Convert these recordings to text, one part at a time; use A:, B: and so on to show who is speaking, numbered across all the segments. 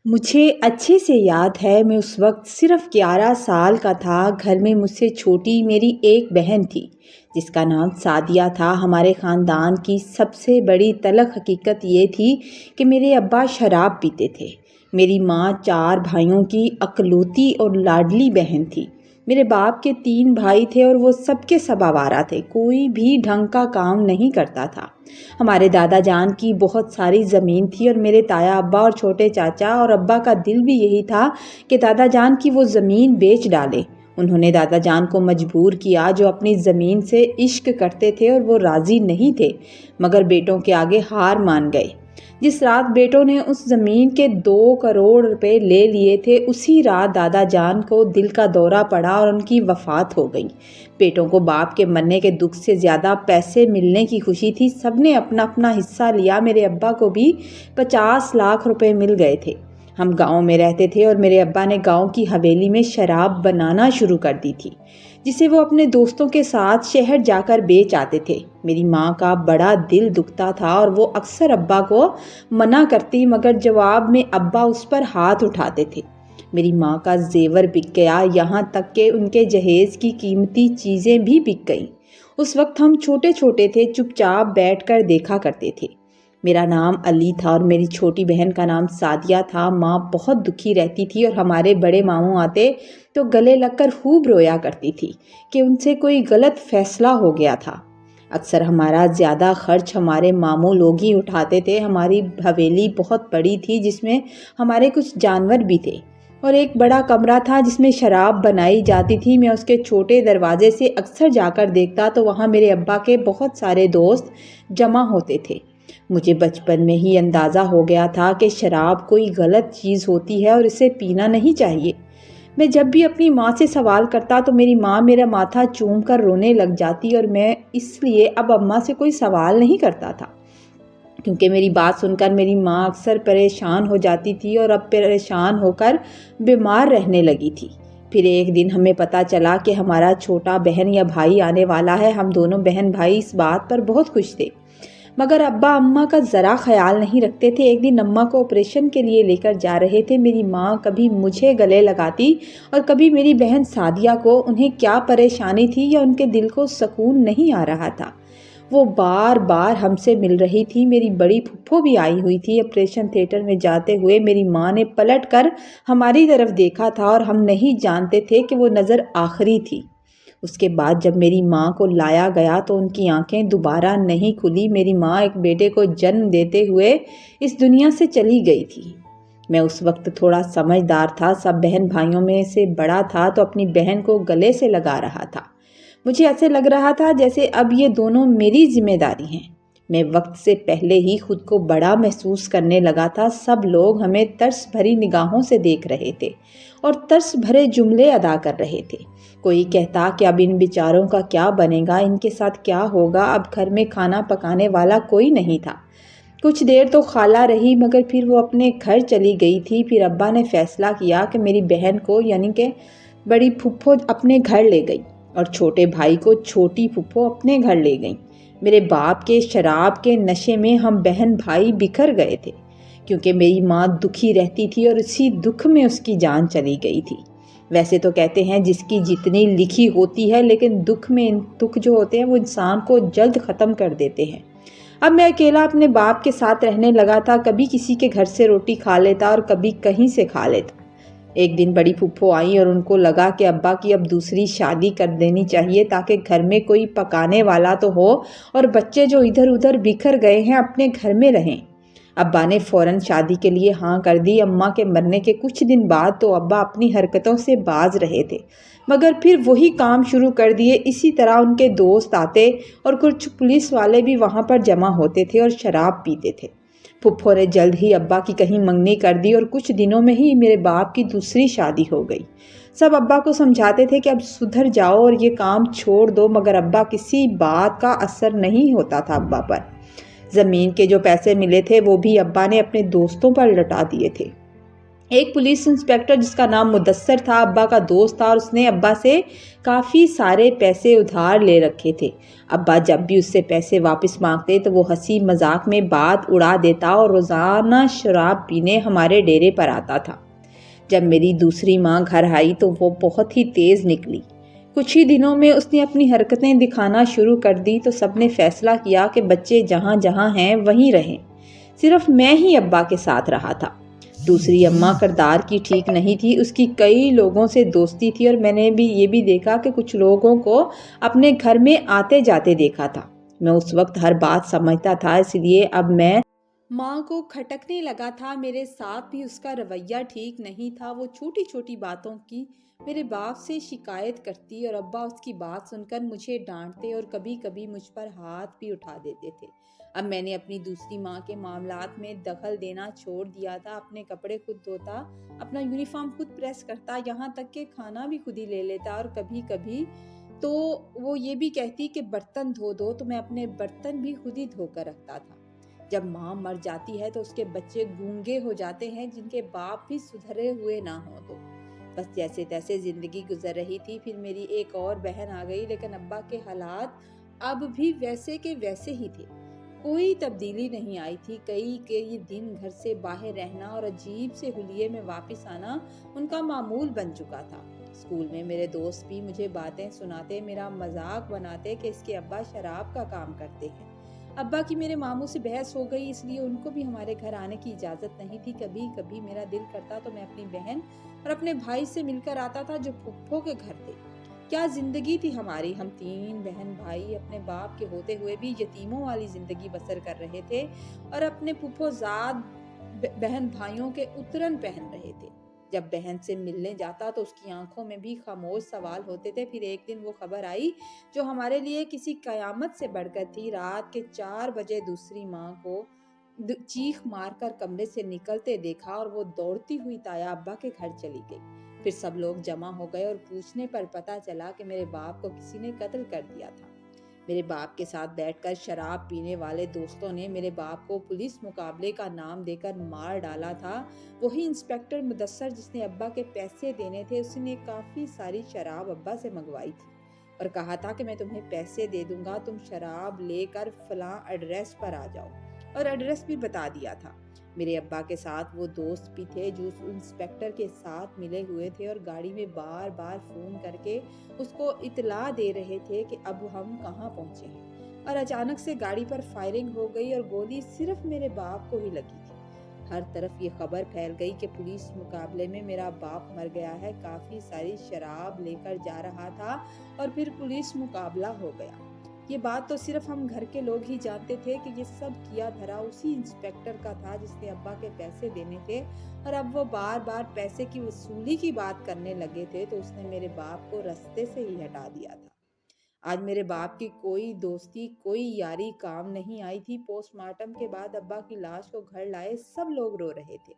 A: مجھے اچھے سے یاد ہے میں اس وقت صرف 11 سال کا تھا۔ گھر میں مجھ سے چھوٹی میری ایک بہن تھی جس کا نام سعدیہ تھا۔ ہمارے خاندان کی سب سے بڑی تلخ حقیقت یہ تھی کہ میرے ابا شراب پیتے تھے۔ میری ماں 4 بھائیوں کی اکلوتی اور لاڈلی بہن تھی۔ میرے باپ کے 3 بھائی تھے اور وہ سب کے سب آوارہ تھے، کوئی بھی ڈھنگ کا کام نہیں کرتا تھا۔ ہمارے دادا جان کی بہت ساری زمین تھی اور میرے تایا ابا اور چھوٹے چاچا اور ابا کا دل بھی یہی تھا کہ دادا جان کی وہ زمین بیچ ڈالے۔ انہوں نے دادا جان کو مجبور کیا، جو اپنی زمین سے عشق کرتے تھے اور وہ راضی نہیں تھے، مگر بیٹوں کے آگے ہار مان گئے۔ جس رات بیٹوں نے اس زمین کے 2 کروڑ روپے لے لیے تھے، اسی رات دادا جان کو دل کا دورہ پڑا اور ان کی وفات ہو گئی۔ بیٹوں کو باپ کے مرنے کے دکھ سے زیادہ پیسے ملنے کی خوشی تھی۔ سب نے اپنا اپنا حصہ لیا۔ میرے ابا کو بھی 50 لاکھ روپے مل گئے تھے۔ ہم گاؤں میں رہتے تھے اور میرے ابا نے گاؤں کی حویلی میں شراب بنانا شروع کر دی تھی، جسے وہ اپنے دوستوں کے ساتھ شہر جا کر بیچ آتے تھے۔ میری ماں کا بڑا دل دکھتا تھا اور وہ اکثر ابا کو منع کرتی، مگر جواب میں ابا اس پر ہاتھ اٹھاتے تھے۔ میری ماں کا زیور بک گیا، یہاں تک کہ ان کے جہیز کی قیمتی چیزیں بھی بک گئیں۔ اس وقت ہم چھوٹے چھوٹے تھے، چپ چاپ بیٹھ کر دیکھا کرتے تھے۔ میرا نام علی تھا اور میری چھوٹی بہن کا نام سعدیہ تھا۔ ماں بہت دکھی رہتی تھی اور ہمارے بڑے ماموں آتے تو گلے لگ کر خوب رویا کرتی تھی کہ ان سے کوئی غلط فیصلہ ہو گیا تھا۔ اکثر ہمارا زیادہ خرچ ہمارے ماموں لوگ ہی اٹھاتے تھے۔ ہماری حویلی بہت بڑی تھی، جس میں ہمارے کچھ جانور بھی تھے اور ایک بڑا کمرہ تھا جس میں شراب بنائی جاتی تھی۔ میں اس کے چھوٹے دروازے سے اکثر جا کر دیکھتا تو وہاں میرے ابا کے بہت سارے دوست جمع ہوتے تھے۔ مجھے بچپن میں ہی اندازہ ہو گیا تھا کہ شراب کوئی غلط چیز ہوتی ہے اور اسے پینا نہیں چاہیے۔ میں جب بھی اپنی ماں سے سوال کرتا تو میری ماں میرا ماتھا چوم کر رونے لگ جاتی اور میں اس لیے اب اماں سے کوئی سوال نہیں کرتا تھا، کیونکہ میری بات سن کر میری ماں اکثر پریشان ہو جاتی تھی اور اب پریشان ہو کر بیمار رہنے لگی تھی۔ پھر ایک دن ہمیں پتہ چلا کہ ہمارا چھوٹا بہن یا بھائی آنے والا ہے۔ ہم دونوں بہن بھائی اس بات پر بہت خوش تھے، مگر ابا اماں کا ذرا خیال نہیں رکھتے تھے۔ ایک دن اماں کو آپریشن کے لیے لے کر جا رہے تھے۔ میری ماں کبھی مجھے گلے لگاتی اور کبھی میری بہن سعدیہ کو۔ انہیں کیا پریشانی تھی یا ان کے دل کو سکون نہیں آ رہا تھا، وہ بار بار ہم سے مل رہی تھی۔ میری بڑی پھپھو بھی آئی ہوئی تھی۔ آپریشن تھیٹر میں جاتے ہوئے میری ماں نے پلٹ کر ہماری طرف دیکھا تھا اور ہم نہیں جانتے تھے کہ وہ نظر آخری تھی۔ اس کے بعد جب میری ماں کو لایا گیا تو ان کی آنکھیں دوبارہ نہیں کھلی۔ میری ماں ایک بیٹے کو جنم دیتے ہوئے اس دنیا سے چلی گئی تھی۔ میں اس وقت تھوڑا سمجھدار تھا، سب بہن بھائیوں میں سے بڑا تھا تو اپنی بہن کو گلے سے لگا رہا تھا۔ مجھے ایسے لگ رہا تھا جیسے اب یہ دونوں میری ذمہ داری ہیں۔ میں وقت سے پہلے ہی خود کو بڑا محسوس کرنے لگا تھا۔ سب لوگ ہمیں ترس بھری نگاہوں سے دیکھ رہے تھے اور ترس بھرے جملے ادا کر رہے تھے۔ کوئی کہتا کہ اب ان بیچاروں کا کیا بنے گا، ان کے ساتھ کیا ہوگا۔ اب گھر میں کھانا پکانے والا کوئی نہیں تھا۔ کچھ دیر تو خالہ رہی، مگر پھر وہ اپنے گھر چلی گئی تھی۔ پھر ابا نے فیصلہ کیا کہ میری بہن کو یعنی کہ بڑی پھپھو اپنے گھر لے گئی اور چھوٹے بھائی کو چھوٹی پھپھو اپنے گھر لے گئیں۔ میرے باپ کے شراب کے نشے میں ہم بہن بھائی بکھر گئے تھے، کیونکہ میری ماں دکھی رہتی تھی اور اسی دکھ میں اس کی جان چلی گئی تھی۔ ویسے تو کہتے ہیں جس کی جتنی لکھی ہوتی ہے، لیکن دکھ جو ہوتے ہیں وہ انسان کو جلد ختم کر دیتے ہیں۔ اب میں اکیلا اپنے باپ کے ساتھ رہنے لگا تھا۔ کبھی کسی کے گھر سے روٹی کھا لیتا اور کبھی کہیں سے کھا لیتا۔ ایک دن بڑی پھپھو آئی اور ان کو لگا کہ ابا کی اب دوسری شادی کر دینی چاہیے تاکہ گھر میں کوئی پکانے والا تو ہو اور بچے جو ادھر ادھر بکھر گئے ہیں اپنے گھر میں رہیں۔ ابا نے فوراً شادی کے لیے ہاں کر دی۔ اماں کے مرنے کے کچھ دن بعد تو ابا اپنی حرکتوں سے باز رہے تھے، مگر پھر وہی کام شروع کر دیے۔ اسی طرح ان کے دوست آتے اور کچھ پولیس والے بھی وہاں پر جمع ہوتے تھے اور شراب پیتے تھے۔ پھپھو نے جلد ہی ابا کی کہیں منگنی کر دی اور کچھ دنوں میں ہی میرے باپ کی دوسری شادی ہو گئی۔ سب ابا کو سمجھاتے تھے کہ اب سدھر جاؤ اور یہ کام چھوڑ دو، مگر ابا کسی بات کا اثر نہیں ہوتا تھا ابا پر۔ زمین کے جو پیسے ملے تھے وہ بھی ابا نے اپنے دوستوں پر لٹا دیے تھے۔ ایک پولیس انسپیکٹر جس کا نام مدثر تھا ابا کا دوست تھا، اور اس نے ابا سے کافی سارے پیسے ادھار لے رکھے تھے۔ ابا جب بھی اس سے پیسے واپس مانگتے تو وہ ہنسی مذاق میں بات اڑا دیتا اور روزانہ شراب پینے ہمارے ڈیرے پر آتا تھا۔ جب میری دوسری ماں گھر آئی تو وہ بہت ہی تیز نکلی۔ کچھ ہی دنوں میں اس نے اپنی حرکتیں دکھانا شروع کر دی تو سب نے فیصلہ کیا کہ بچے جہاں جہاں ہیں وہیں رہیں۔ صرف میں ہی ابا کے ساتھ رہا تھا۔ دوسری اماں کردار کی ٹھیک نہیں تھی، اس کی کئی لوگوں سے دوستی تھی، اور میں نے بھی یہ بھی دیکھا کہ کچھ لوگوں کو اپنے گھر میں آتے جاتے دیکھا تھا۔ میں اس وقت ہر بات سمجھتا تھا، اس لیے اب میں ماں کو کھٹکنے لگا تھا۔ میرے ساتھ بھی اس کا رویہ ٹھیک نہیں تھا۔ وہ چھوٹی چھوٹی باتوں کی میرے باپ سے شکایت کرتی اور ابا اس کی بات سن کر مجھے ڈانٹتے اور کبھی کبھی مجھ پر ہاتھ بھی اٹھا دیتے تھے۔ اب میں نے اپنی دوسری ماں کے معاملات میں دخل دینا چھوڑ دیا تھا۔ اپنے کپڑے خود دھوتا، اپنا یونیفارم خود پریس کرتا، یہاں تک کہ کھانا بھی خود ہی لے لیتا، اور کبھی کبھی تو وہ یہ بھی کہتی کہ برتن دھو دو، تو میں اپنے برتن بھی خود ہی دھو کر رکھتا تھا۔ جب ماں مر جاتی ہے تو اس کے بچے گونگے ہو جاتے ہیں جن کے باپ بھی سدھرے ہوئے نہ ہوں تو بس جیسے تیسے زندگی گزر رہی تھی۔ پھر میری ایک اور بہن آ گئی، لیکن ابا کے حالات اب بھی ویسے کے ویسے ہی تھے، کوئی تبدیلی نہیں آئی تھی۔ کئی دن گھر سے باہر رہنا اور عجیب سے حلیے میں واپس آنا ان کا معمول بن چکا تھا۔ اسکول میں میرے دوست بھی مجھے باتیں سناتے، میرا مذاق بناتے کہ اس کے ابا شراب کا کام کرتے ہیں۔ ابا کی میرے ماموں سے بحث ہو گئی، اس لیے ان کو بھی ہمارے گھر آنے کی اجازت نہیں تھی۔ کبھی کبھی میرا دل کرتا تو میں اپنی بہن اور اپنے بھائی سے مل کر آتا تھا جو پھپھو کے گھر تھے۔ کیا زندگی تھی ہماری! ہم تین بہن بھائی اپنے باپ کے ہوتے ہوئے بھی یتیموں والی زندگی بسر کر رہے تھے، اور اپنے پھپھو زاد بہن بھائیوں کے اترن پہن رہے تھے۔ جب بہن سے ملنے جاتا تو اس کی آنکھوں میں بھی خاموش سوال ہوتے تھے۔ پھر ایک دن وہ خبر آئی جو ہمارے لیے کسی قیامت سے بڑھ کر تھی۔ رات کے 4 بجے دوسری ماں کو چیخ مار کر کمرے سے نکلتے دیکھا، اور وہ دوڑتی ہوئی تایا ابا کے گھر چلی گئی۔ پھر سب لوگ جمع ہو گئے اور پوچھنے پر پتہ چلا کہ میرے باپ کو کسی نے قتل کر دیا تھا۔ میرے باپ کے ساتھ بیٹھ کر شراب پینے والے دوستوں نے میرے باپ کو پولیس مقابلے کا نام دے کر مار ڈالا تھا۔ وہی انسپیکٹر مدثر جس نے ابا کے پیسے دینے تھے، اس نے کافی ساری شراب ابا سے منگوائی تھی اور کہا تھا کہ میں تمہیں پیسے دے دوں گا، تم شراب لے کر فلاں ایڈریس پر آ جاؤ، اور ایڈریس بھی بتا دیا تھا۔ میرے ابا کے ساتھ وہ دوست بھی تھے جو اس انسپیکٹر کے ساتھ ملے ہوئے تھے، اور گاڑی میں بار بار فون کر کے اس کو اطلاع دے رہے تھے کہ اب ہم کہاں پہنچے ہیں۔ اور اچانک سے گاڑی پر فائرنگ ہو گئی اور گولی صرف میرے باپ کو ہی لگی تھی۔ ہر طرف یہ خبر پھیل گئی کہ پولیس مقابلے میں میرا باپ مر گیا ہے، کافی ساری شراب لے کر جا رہا تھا اور پھر پولیس مقابلہ ہو گیا۔ یہ بات تو صرف ہم گھر کے لوگ ہی جانتے تھے کہ یہ سب کیا دھرا اسی انسپیکٹر کا تھا جس نے ابا کے پیسے دینے تھے، اور اب وہ بار بار پیسے کی وصولی کی بات کرنے لگے تھے تو اس نے میرے باپ کو رستے سے ہی ہٹا دیا تھا۔ آج میرے باپ کی کوئی دوستی، کوئی یاری کام نہیں آئی تھی۔ پوسٹ مارٹم کے بعد ابا کی لاش کو گھر لائے سب لوگ رو رہے تھے۔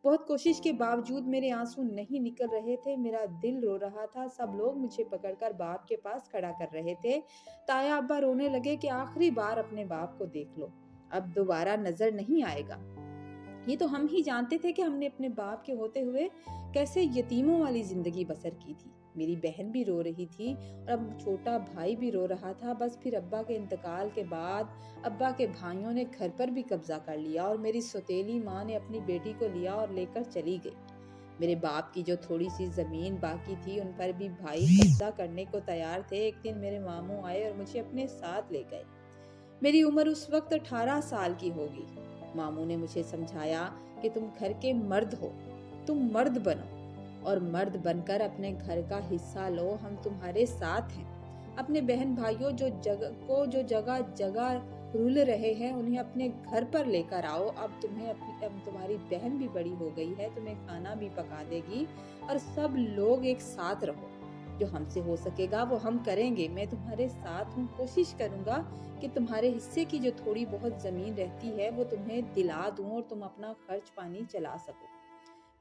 A: بہت کوشش کے باوجود میرے آنسو نہیں نکل رہے تھے، میرا دل رو رہا تھا۔ سب لوگ مجھے پکڑ کر باپ کے پاس کھڑا کر رہے تھے۔ تایا ابا رونے لگے کہ آخری بار اپنے باپ کو دیکھ لو، اب دوبارہ نظر نہیں آئے گا۔ یہ تو ہم ہی جانتے تھے کہ ہم نے اپنے باپ کے ہوتے ہوئے کیسے یتیموں والی زندگی بسر کی تھی۔ میری بہن بھی رو رہی تھی اور اب چھوٹا بھائی بھی رو رہا تھا۔ بس پھر ابا کے انتقال کے بعد ابا کے بھائیوں نے گھر پر بھی قبضہ کر لیا، اور میری سوتیلی ماں نے اپنی بیٹی کو لیا اور لے کر چلی گئی۔ میرے باپ کی جو تھوڑی سی زمین باقی تھی ان پر بھی بھائی قبضہ کرنے کو تیار تھے۔ ایک دن میرے ماموں آئے اور مجھے اپنے ساتھ لے گئے۔ میری عمر اس وقت 18 سال کی ہوگی۔ ماموں نے مجھے سمجھایا کہ تم گھر کے مرد ہو، تم مرد بنو اور مرد بن کر اپنے گھر کا حصہ لو، ہم تمہارے ساتھ ہیں۔ اپنے بہن بھائیوں جو جگہ جگہ رول رہے ہیں انہیں اپنے گھر پر لے کر آؤ۔ اب تمہاری بہن بھی بڑی ہو گئی ہے، تمہیں کھانا بھی پکا دے گی، اور سب لوگ ایک ساتھ رہو۔ جو ہم سے ہو سکے گا وہ ہم کریں گے، میں تمہارے ساتھ ہوں، کوشش کروں گا کہ تمہارے حصے کی جو تھوڑی بہت زمین رہتی ہے وہ تمہیں دلا دوں اور تم اپنا خرچ پانی چلا سکو۔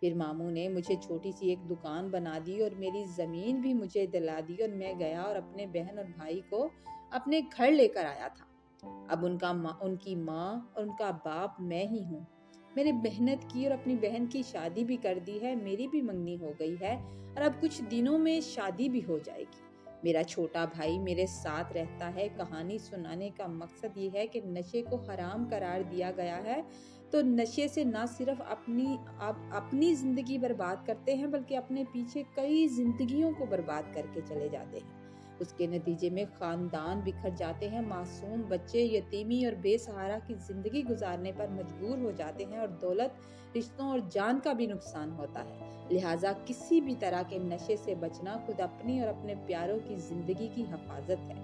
A: پھر ماموں نے مجھے چھوٹی سی ایک دکان بنا دی اور میری زمین بھی مجھے دلا دی، اور میں گیا اور اپنے بہن اور بھائی کو اپنے گھر لے کر آیا تھا۔ اب ان کی ماں اور ان کا باپ میں ہی ہوں۔ میں نے محنت کی اور اپنی بہن کی شادی بھی کر دی ہے، میری بھی منگنی ہو گئی ہے اور اب کچھ دنوں میں شادی بھی ہو جائے گی۔ میرا چھوٹا بھائی میرے ساتھ رہتا ہے۔ کہانی سنانے کا مقصد یہ ہے کہ نشے کو حرام قرار دیا گیا ہے تو نشے سے نہ صرف اپنی زندگی برباد کرتے ہیں بلکہ اپنے پیچھے کئی زندگیوں کو برباد کر کے چلے جاتے ہیں۔ اس کے نتیجے میں خاندان بکھر جاتے ہیں، معصوم بچے یتیمی اور بے سہارا کی زندگی گزارنے پر مجبور ہو جاتے ہیں اور دولت، رشتوں اور جان کا بھی نقصان ہوتا ہے۔ لہٰذا کسی بھی طرح کے نشے سے بچنا خود اپنی اور اپنے پیاروں کی زندگی کی حفاظت ہے۔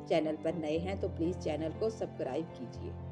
A: چینل پر نئے ہیں تو پلیز چینل کو سبسکرائب کیجیے۔